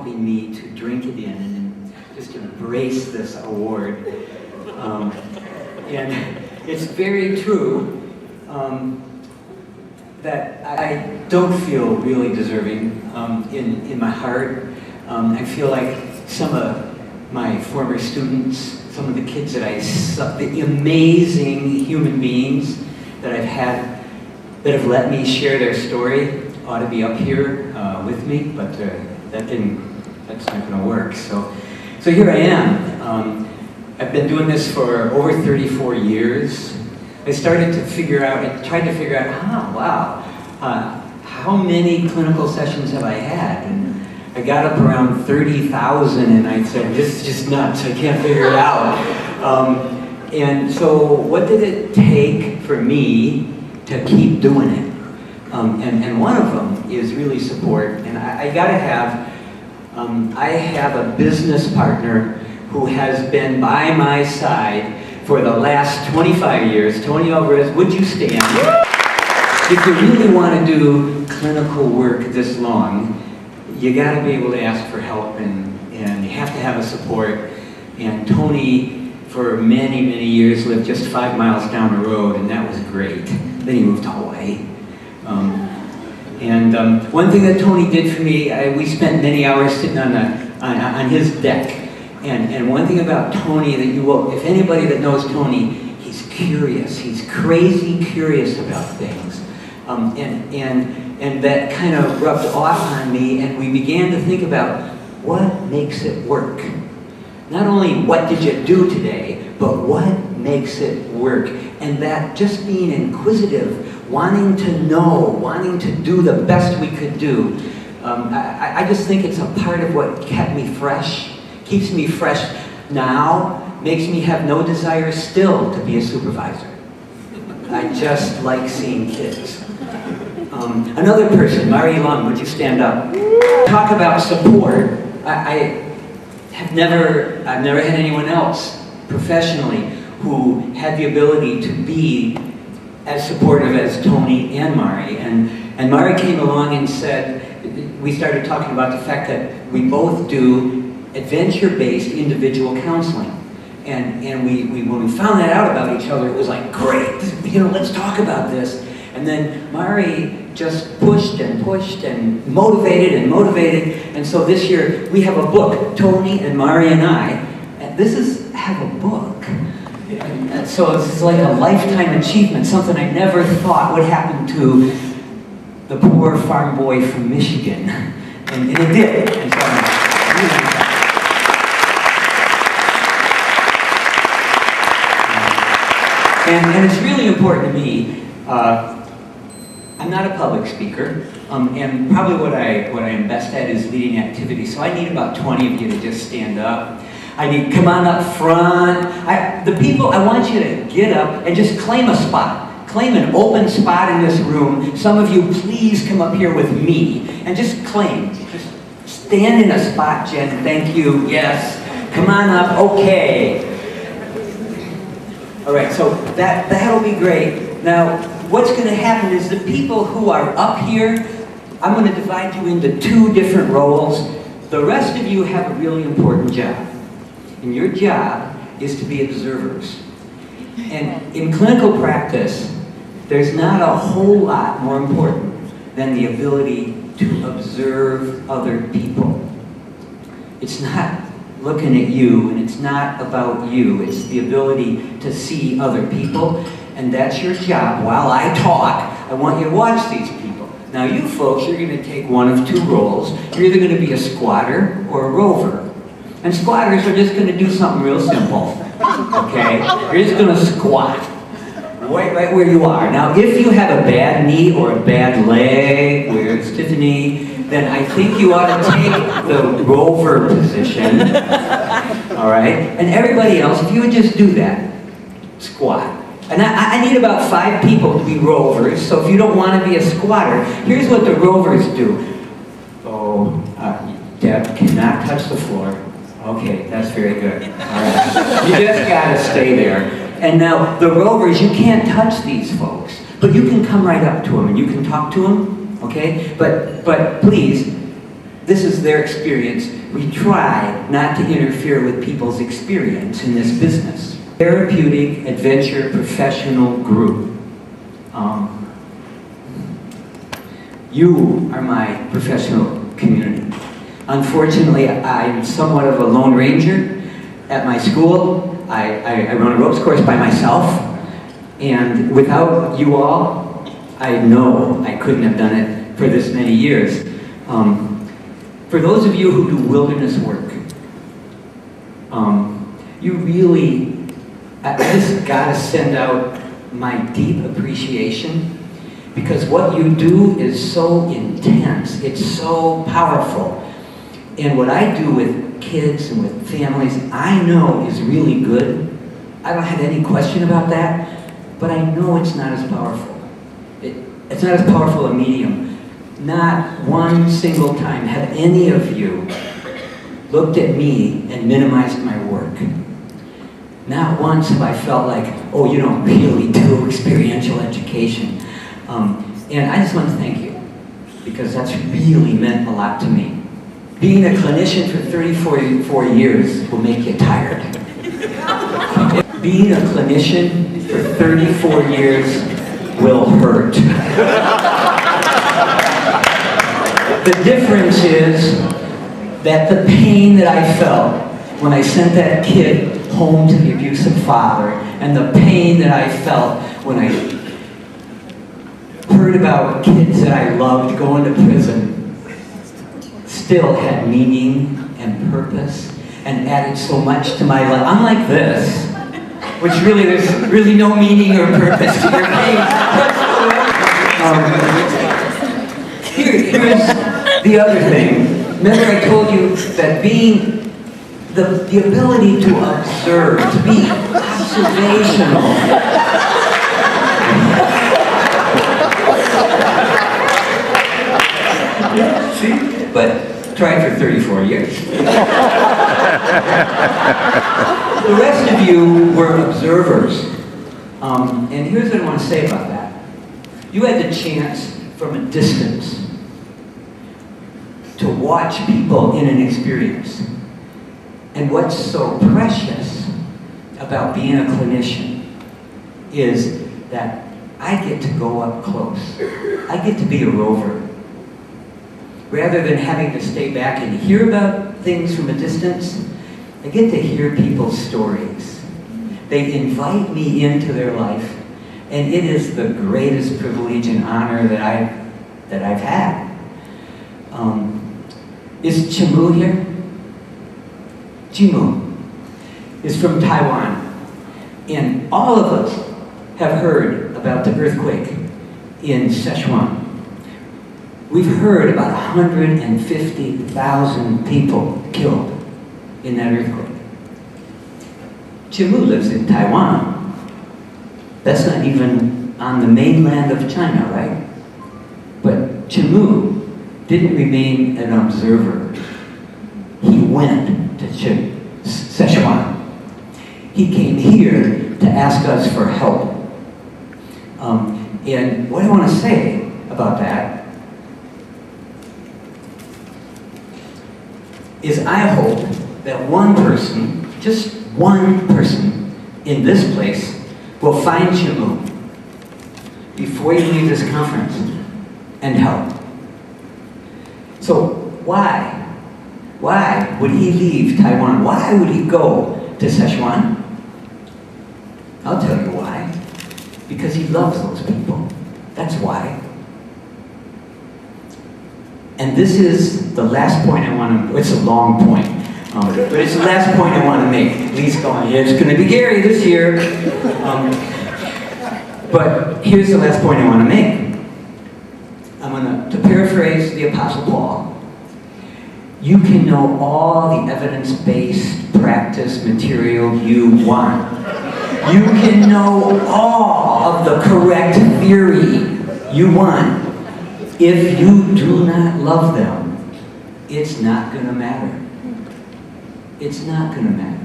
helping me to drink again and just embrace this award. And it's very true that I don't feel really deserving in my heart. I feel like some of my former students, some of the kids that I saw, the amazing human beings that I've had that have let me share their story ought to be up here with me, but that's not going to work. So here I am. I've been doing this for over 34 years. I started to figure out, I tried to figure out, how many clinical sessions have I had? And I got up around 30,000 and I said, this is just nuts, I can't figure it out. And so what did it take for me to keep doing it? And one of them is really support. And I gotta have, I have a business partner who has been by my side for the last 25 years. Tony Alvarez, would you stand? If you really want to do clinical work this long, you got to be able to ask for help, and you have to have a support. And Tony, for many, many years, lived just 5 miles down the road, and that was great. Then he moved to Hawaii. One thing that Tony did for me, we spent many hours sitting on his deck. And one thing about Tony that you will, if anybody that knows Tony, he's curious. He's crazy curious about things. And that kind of rubbed off on me, and we began to think about what makes it work. Not only what did you do today, but what makes it work. And that just being inquisitive, wanting to know, wanting to do the best we could do. I just think it's a part of what kept me fresh. Keeps me fresh now, makes me have no desire still to be a supervisor. I just like seeing kids. Another person, Mari Lung, would you stand up? Talk about support. I've never had anyone else professionally who had the ability to be as supportive as Tony and Mari. And Mari came along and said, we started talking about the fact that we both do adventure-based individual counseling. And when we found that out about each other, it was like, great, let's talk about this. And then Mari just pushed and pushed and motivated. And so this year, we have a book, Tony and Mari and I, and have a book. And so it's like a lifetime achievement, something I never thought would happen to the poor farm boy from Michigan. And it did. And so, And it's really important to me. I'm not a public speaker, and probably what I am best at is leading activities. So I need about 20 of you to just stand up. I need, come on up front. The people, I want you to get up and just claim a spot. Claim an open spot in this room. Some of you, please come up here with me and just claim. Just stand in a spot, Jen. Thank you. Yes. Come on up. Okay. All right, so that'll be great. Now, what's going to happen is the people who are up here, I'm going to divide you into 2 different roles. The rest of you have a really important job. And your job is to be observers. And in clinical practice, there's not a whole lot more important than the ability to observe other people. It's not looking at you, and it's not about you. It's the ability to see other people, and that's your job. While I talk, I want you to watch these people. Now you folks, you're going to take one of 2 roles. You're either going to be a squatter or a rover. And squatters are just going to do something real simple. Okay? You're just going to squat. Right where you are. Now if you have a bad knee or a bad leg, where's Tiffany, then I think you ought to take the rover position. All right? And everybody else, if you would just do that, squat. And I need about 5 people to be rovers, so if you don't want to be a squatter, here's what the rovers do. Oh, Deb cannot touch the floor. Okay, that's very good. All right. You just got to stay there. And now, the rovers, you can't touch these folks, but you can come right up to them and you can talk to them, okay? But please, this is their experience. We try not to interfere with people's experience in this business. Therapeutic Adventure Professional Group. You are my professional community. Unfortunately, I'm somewhat of a lone ranger. At my school, I run a ropes course by myself, and without you all, I know I couldn't have done it for this many years. For those of you who do wilderness work, you really, I just gotta send out my deep appreciation, because what you do is so intense, it's so powerful. And what I do with kids and with families, I know is really good. I don't have any question about that, but I know it's not as powerful. It's not as powerful a medium. Not one single time have any of you looked at me and minimized my work. Not once have I felt like, oh, you don't really do experiential education. And I just want to thank you, because that's really meant a lot to me. Being a clinician for 34 years will make you tired. Being a clinician for 34 years will hurt. The difference is that the pain that I felt when I sent that kid home to the abusive father, and the pain that I felt when I heard about kids that I loved going to prison, still had meaning and purpose and added so much to my life. Unlike this, which really, there's really no meaning or purpose to your pain. Here's the other thing. Remember I told you that being the ability to observe, to be observational. See? But tried for 34 years. The rest of you were observers. And here's what I want to say about that. You had the chance from a distance to watch people in an experience. And what's so precious about being a clinician is that I get to go up close. I get to be a rover. Rather than having to stay back and hear about things from a distance, I get to hear people's stories. They invite me into their life, and it is the greatest privilege and honor that I've had. Is Chimu here? Chimu is from Taiwan, and all of us have heard about the earthquake in Sichuan. We've heard about 150,000 people killed in that earthquake. Chimu lives in Taiwan. That's not even on the mainland of China, right? But Chimu didn't remain an observer. He went to Sichuan. He came here to ask us for help. And what I want to say about that is I hope that one person, just one person in this place will find Chimu before you leave this conference and help. So why would he leave Taiwan? Why would he go to Sichuan? I'll tell you why. Because he loves those people. That's why. And this is the last point I want to, it's a long point, but it's the last point I want to make. Please go on. It's going to be Gary this year. But here's the last point I want to make. I'm going to paraphrase the Apostle Paul. You can know all the evidence-based practice material you want. You can know all of the correct theory you want. If you do not love them, it's not going to matter. It's not going to matter.